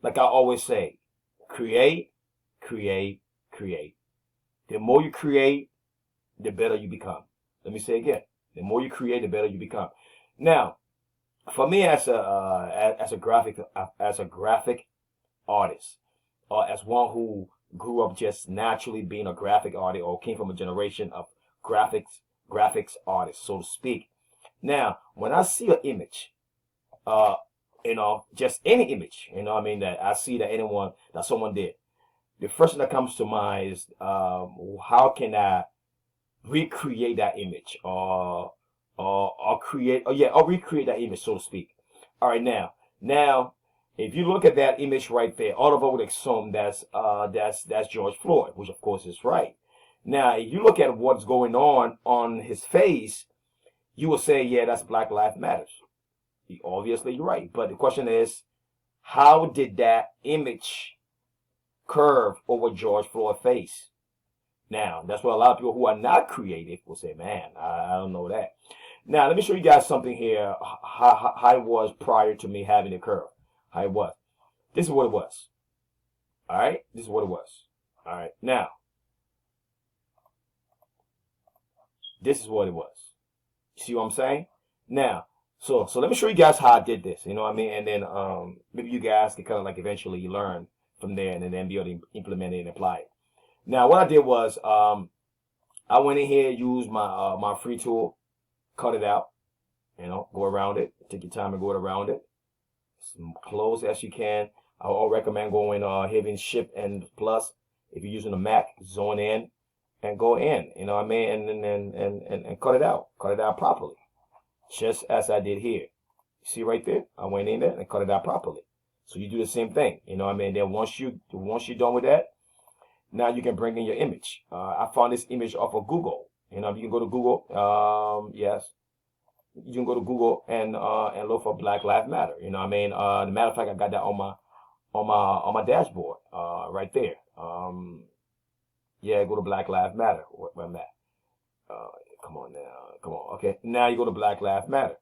like I always say, create, create, create. The more you create, the better you become. Let me say again. The more you create, the better you become. Now, for me as a graphic artist, or as one who grew up just naturally being a graphic artist or came from a generation of graphics artists, so to speak. Now, when I see an image, uh, just any image, I mean, that I see that someone did, the first thing that comes to mind is, how can I recreate that image, or recreate that image, so to speak. All right, now, if you look at that image right there, all of us would assume that's George Floyd, which of course is right. Now, if you look at what's going on his face, you will say, yeah, that's Black Lives Matters. Obviously, you're right. But the question is, how did that image curve over George Floyd's face? Now, that's what a lot of people who are not creative will say, man, I don't know that. Now, let me show you guys something here, how it was prior to me having the curve. How it was. This is what it was. All right? This is what it was. All right. Now, this is what it was. You see what I'm saying? Now, so let me show you guys how I did this. You know what I mean? And then maybe you guys can kind of like eventually learn from there and then be able to implement it and apply it. Now, what I did was I went in here, used my free tool, cut it out, go around it. Take your time and go around it. As close as you can. I will recommend going hitting Shift and Plus. If you're using a Mac, zone in and go in. You know what I mean? And cut it out. Cut it out properly. Just as I did here. You see right there? I went in there and cut it out properly. So you do the same thing. You know what I mean? Then once you're done with that, now you can bring in your image. I found this image off of Google. You can go to Google. Yes, you can go to Google and look for Black Lives Matter. You know what I mean? As a matter of fact, I got that on my dashboard right there. Yeah, go to Black Lives Matter. Where I'm at. Come on now. Come on. Okay. Now you go to Black Lives Matter.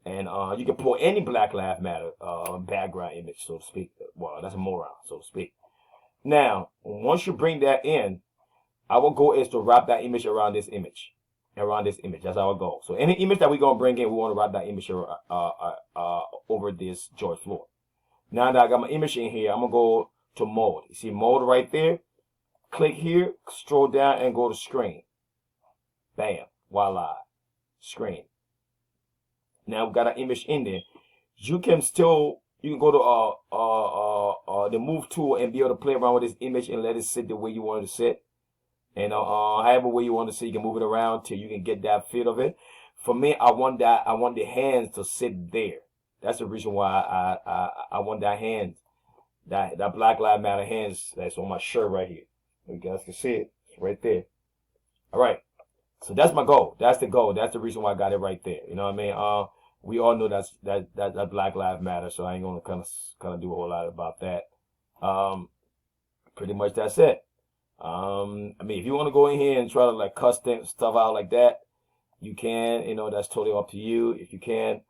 And you can pull any Black Lives Matter background image, so to speak. Well, that's a moron, so to speak. Now, once you bring that in, our goal is to wrap that image around this image. Around this image. That's our goal. So any image that we're going to bring in, we want to wrap that image over this George Floyd. Now that I got my image in here, I'm going to go to mode. You see mode right there? Click here, scroll down, and go to screen. Bam. Voila. Screen. Now we've got an image in there. You can go to the move tool and be able to play around with this image and let it sit the way you want it to sit. And however way you want to sit, you can move it around till you can get that fit of it. For me, I want the hands to sit there. That's the reason why I want that hands, that Black Lives Matter hands that's on my shirt right here. You guys can see it. It's right there. All right. So that's my goal. That's the goal. That's the reason why I got it right there. You know what I mean? We all know that Black Lives Matter, so I ain't gonna kind of do a whole lot about that. Pretty much that's it. I mean, if you want to go in here and try to like custom stuff out like that, you can. That's totally up to you. If you can,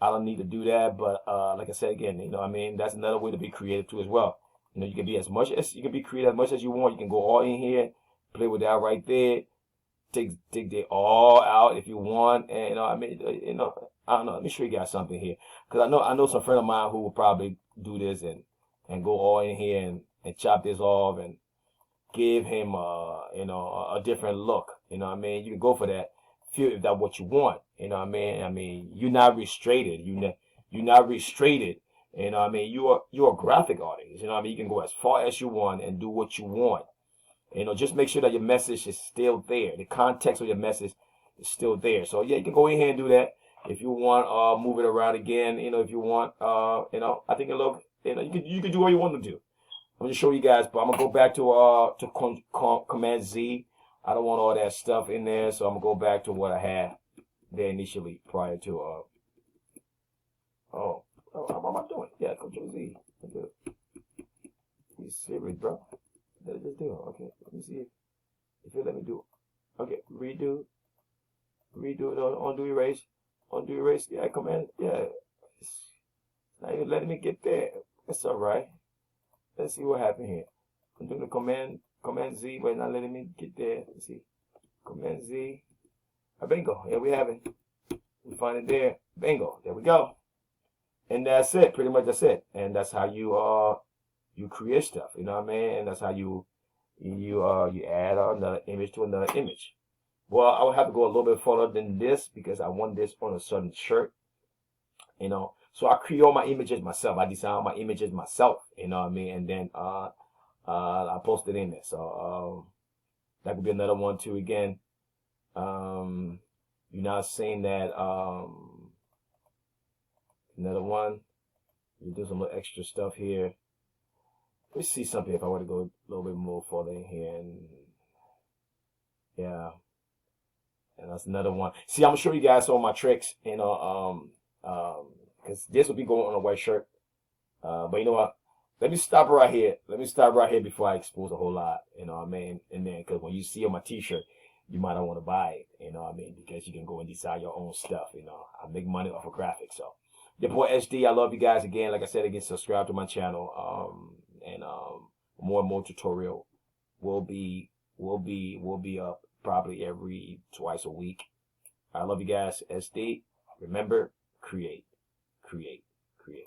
I don't need to do that. But like I said again, I mean, that's another way to be creative too as well. You can be you can be creative as much as you want. You can go all in here, play with that right there. Take it all out if you want, and I mean, I don't know. Let me show you guys something here, because I know some friend of mine who will probably do this and go all in here and chop this off and give him a different look. You know what I mean? You can go for that, if that's what you want. You know what I mean? I mean, you're not restricted. You're not restricted. You know what I mean? You're a graphic artist. You know what I mean? You can go as far as you want and do what you want. Just make sure that your message is still there. The context of your message is still there. So yeah, you can go in here and do that. If you want, move it around again. If you want, I think it look, you can do what you want to do. I'm gonna show you guys, but I'm gonna go back to Command Z. I don't want all that stuff in there, so I'm gonna go back to what I had there initially prior to how am I doing? Yeah, Control Z. You serious, bro? Let it just do it. Okay, let me see if it let me do it. Okay, redo, undo erase. Yeah, Command. Yeah, it's not even letting me get there. It's all right. Let's see what happened here. I'm doing the Command Z, but not letting me get there. Let's see. Command Z. Bingo. Here we have it. We find it there. Bingo. There we go. And that's it. Pretty much that's it. And that's how you create stuff. You know what I mean? And that's how you add another image to another image. Well, I would have to go a little bit further than this because I want this on a certain shirt. You know, so I create all my images myself. I design all my images myself. You know what I mean? And then I post it in there. So that could be another one too. Again, you're not saying that. Another one. You do some little extra stuff here. Let me see something if I want to go a little bit more further in here. And yeah, and that's another one. See, I'm gonna show you guys all my tricks. You know, because this will be going on a white shirt. But you know what? Let me stop right here. Let me stop right here before I expose a whole lot. You know what I mean? And then, because when you see on my T-shirt, you might not want to buy it. You know what I mean? Because you can go and design your own stuff. You know, I make money off of graphics. So, your boy HD, I love you guys again. Like I said again, subscribe to my channel. And more and more tutorial will be up probably every twice a week. I love you guys. SD. Remember, create, create, create.